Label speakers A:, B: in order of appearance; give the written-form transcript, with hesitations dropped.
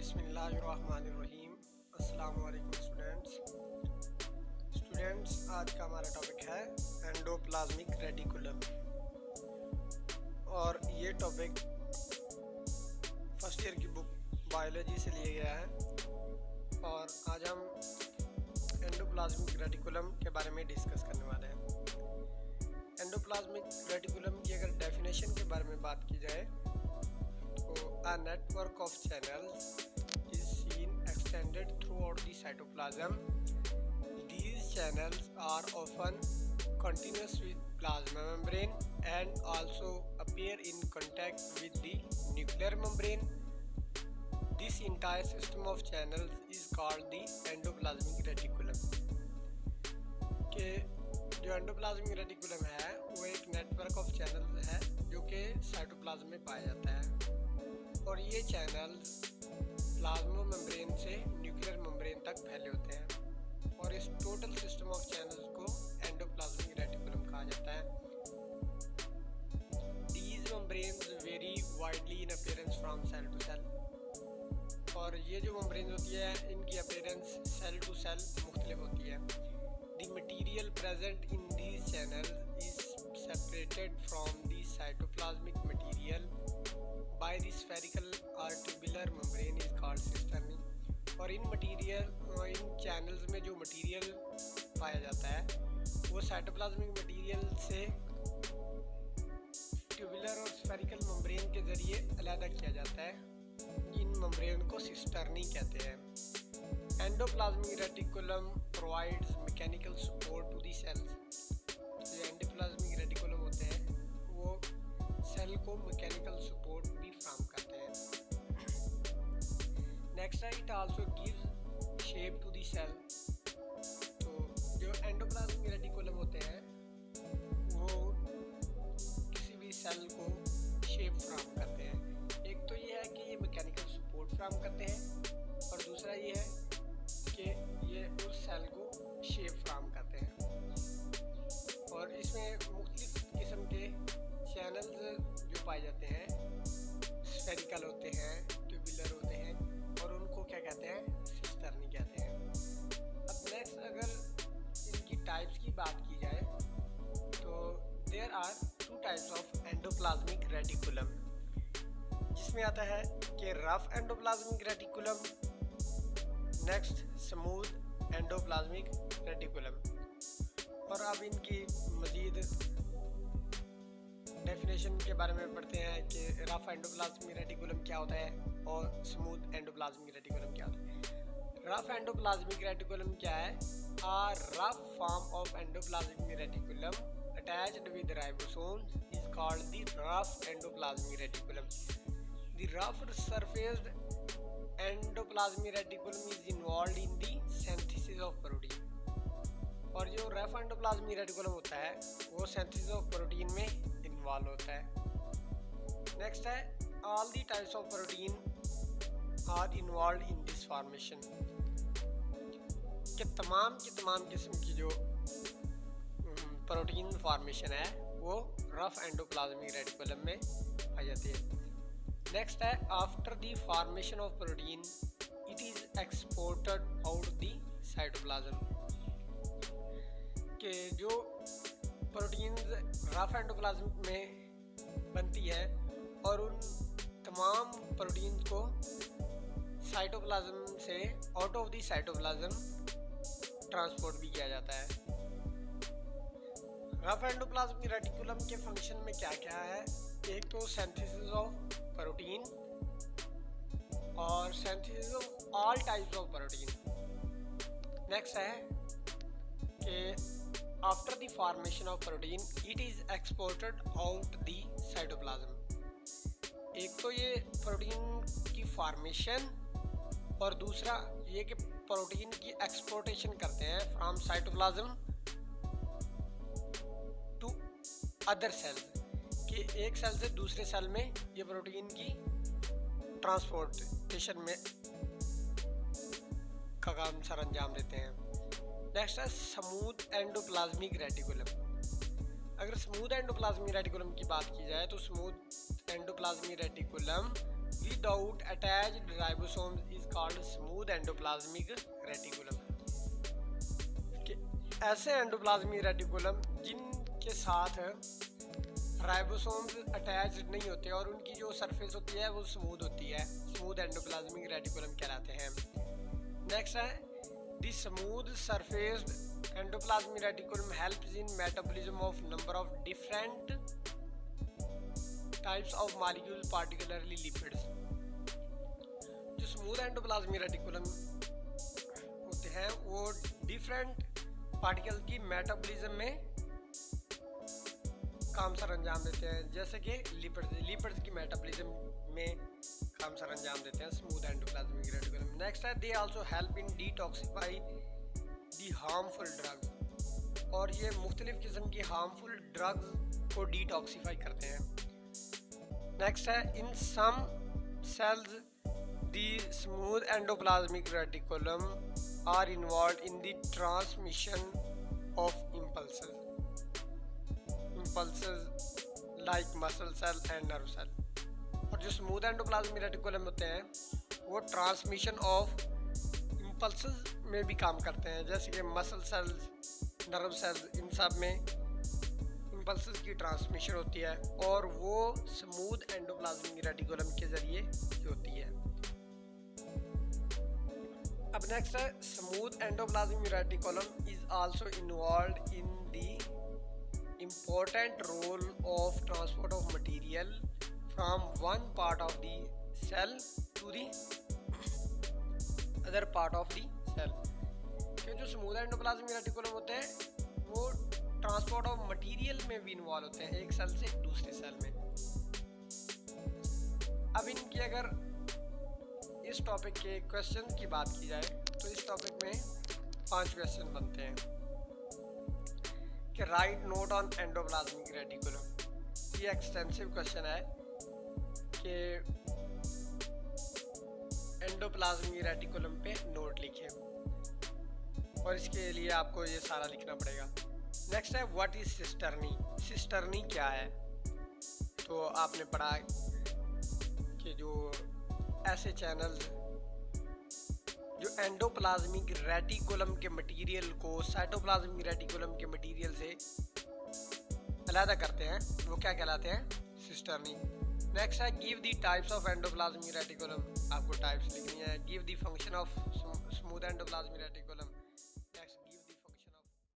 A: बिस्मिल्लाहिर्रहमानिर्रहीम। अस्सलाम वालेकुम स्टूडेंट्स, आज का हमारा टॉपिक है एंडोप्लाज्मिक रेटिकुलम और ये टॉपिक फर्स्ट ईयर की बुक बायोलॉजी से लिया गया है और आज हम एंडोप्लाज्मिक रेटिकुलम के बारे में डिस्कस करने वाले हैं। एंडोप्लाज्मिक रेटिकुलम की अगर डेफिनेशन के बारे में बात की जाए तो a network of channels is seen extended throughout the cytoplasm. These channels are often continuous with plasma membrane and also appear in contact with the nuclear membrane. This entire system of channels is called the endoplasmic reticulum. के जो endoplasmic reticulum है वो एक network of channels है जो कि cytoplasm में पाया जाता है और ये चैनल्स प्लाज्मा मेम्ब्रेन से न्यूक्लियर मेम्ब्रेन तक फैले होते हैं और इस टोटल सिस्टम ऑफ चैनल्स को एंडोप्लाज्मिक रेटिकुलम कहा जाता है। These membranes vary widely in appearance from cell to cell और ये जो मेम्ब्रेन होती है इनकी अपीयरेंस सेल टू सेल मुख्तलिफ होती है। The material present in these channels is separated from the cytoplasmic material by the spherical or tubular membrane is called cisternae और इन चैनल्स में जो मटेरियल पाया जाता है वो साइटोप्लाज्मिक मटेरियल से ट्यूबुलर और स्फेरिकल मेम्ब्रेन के ज़रिए अलग किया जाता है। इन मेम्ब्रेन को सिस्टर्नी कहते हैं। Endoplasmic reticulum provides mechanical support to the cells. जो एंडोप्लाज्मिक रेटिकुलम होते हैं वो सेल को मैकेनिकल सपोर्ट भी फ्राहम करते हैं। नेक्स्ट है it also gives shape to the cell. तो जो एंडोप्लाज्मिक रेटिकुलम होते हैं वो किसी भी सेल को शेप फ्राहम करते हैं। एक तो ये है कि ये मैकेनिकल सपोर्ट फ्राहम करते हैं और दूसरा ये है कि ये उस सेल को शेप फ्राहम करते हैं और इसमें मुख्तलिफ किस्म के चैनल्स जो पाए जाते हैं स्फेरिकल होते हैं, ट्यूबुलर होते हैं और उनको क्या कहते हैं, सिस्टर्नी कहते हैं। अब नेक्स्ट अगर इनकी टाइप्स की बात की जाए तो there are two types of endoplasmic reticulum, जिसमें आता है कि rough endoplasmic reticulum, next smooth endoplasmic reticulum. और अब इनकी मज़ीद डेफिनेशन के बारे में पढ़ते हैं कि रफ एंडोप्लाज्मिक रेटिकुलम क्या होता है और स्मूथ एंडोप्लाज्मिक रेटिकुलम क्या होता है। रफ एंडोप्लाज्मिक रेटिकुलम क्या है? A rough form of endoplasmic reticulum attached with ribosomes is called the rough endoplasmic reticulum. The rough surfaced endoplasmic reticulum is involved in the synthesis of protein. और जो rough endoplasmic reticulum होता है वो synthesis of protein में involve होता है। Next है all the types of protein are involve in this formation, कि तमाम की तमाम किस्म की जो प्रोटीन फॉर्मेशन है वो रफ एंडोप्लाज्मिक रेटिकुलम में पाई जाती है। नेक्स्ट है after the formation of protein it is exported out the cytoplasm, कि जो प्रोटीन रफ एंडोप्लाज्म में बनती है और उन तमाम प्रोटीन को साइटोप्लाज्म से out of the cytoplasm transport भी किया जाता है। रफ एंडोप्लाज्मिक रेटिकुलम के फंक्शन में क्या क्या है? एक तो सिंथेसिस ऑफ प्रोटीन और synthesis of all types of protein. Next है कि after the formation of protein it is exported out the cytoplasm. एक तो ये प्रोटीन की फॉर्मेशन और दूसरा ये कि प्रोटीन की एक्सपोर्टेशन करते हैं from cytoplasm to other cells, कि एक सेल से दूसरे सेल में ये प्रोटीन की ट्रांसपोर्टेशन में का काम सर अंजाम देते हैं। नेक्स्ट है स्मूथ एंडोप्लाज्मिक रेटिकुलम। अगर स्मूथ एंडोप्लाज्मिक रेटिकुलम की बात की जाए तो smooth endoplasmic reticulum without attached ribosomes is called smooth endoplasmic reticulum। ऐसे एंडोप्लाज्मिक रेटिकुलम जिनके साथ राइबोसोम्स अटैच्ड नहीं होते और उनकी जो सरफेस होती है वो स्मूथ होती है, स्मूथ एंडोप्लाज्मिक रेटिकुलम कहलाते हैं। नेक्स्ट है the smooth surfaced endoplasmic reticulum helps in metabolism of number of different types of molecule particularly lipids. जो स्मूथ एंडोप्लाज्मिक रेटिकुलम होते हैं वो डिफरेंट पार्टिकल की मेटाबॉलिज्म में काम सर अंजाम देते हैं, जैसे कि लिपिड्स की मेटाबॉलिज्म में काम सर अंजाम देते हैं स्मूथ एंडोप्लाज्मिक रेटिकुलम। नेक्स्ट है they also help in detoxify the harmful drugs, और ये मुख्तलिफ किस्म की हार्मफुल ड्रग्स को डिटॉक्सिफाई करते हैं। नेक्स्ट है in some cells the smooth endoplasmic reticulum are involved in the transmission of impulses like muscle cell and nerve cell। और जो स्मूथ एंडोप्लाज्मिक रेटिकुलम होते हैं वो ट्रांसमिशन ऑफ इम्पल्सेस में भी काम करते हैं, जैसे कि मसल सेल्स, नर्व सेल्स, इन सब में इम्पल्सेस की ट्रांसमिशन होती है और वो स्मूथ एंडोप्लाज्मिक रेटिकुलम के ज़रिए होती है। अब नेक्स्ट है smooth endoplasmic reticulum is also involved in the important role of transport of material from one part of the cell to the other part of the cell. कि जो smooth endoplasmic reticulum होते हैं वो transport of material में भी involve होते हैं, एक सेल से दूसरे सेल में। अब इनकी अगर इस टॉपिक के क्वेश्चन की बात की जाए तो इस टॉपिक में 5 क्वेश्चन बनते हैं कि right note on endoplasmic reticulum. ये एक्सटेंसिव क्वेश्चन है कि एंडोप्लाज्मिक रेटिकुलम पे नोट लिखें और इसके लिए आपको ये सारा लिखना पड़ेगा। नेक्स्ट है व्हाट इज सिस्टर्नी। सिस्टर्नी क्या है? तो आपने पढ़ा कि जो ऐसे चैनल्स जो एंडोप्लाज्मिक रेटिकुलम के मटेरियल को साइटोप्लाज्मिक रेटिकुलम के मटेरियल से अलग करते हैं वो क्या कहलाते हैं? सिस्टर्नी। नेक्स्ट है give the types of endoplasmic reticulum. आपको टाइप्स लिखनी है। Give the function of smooth endoplasmic reticulum.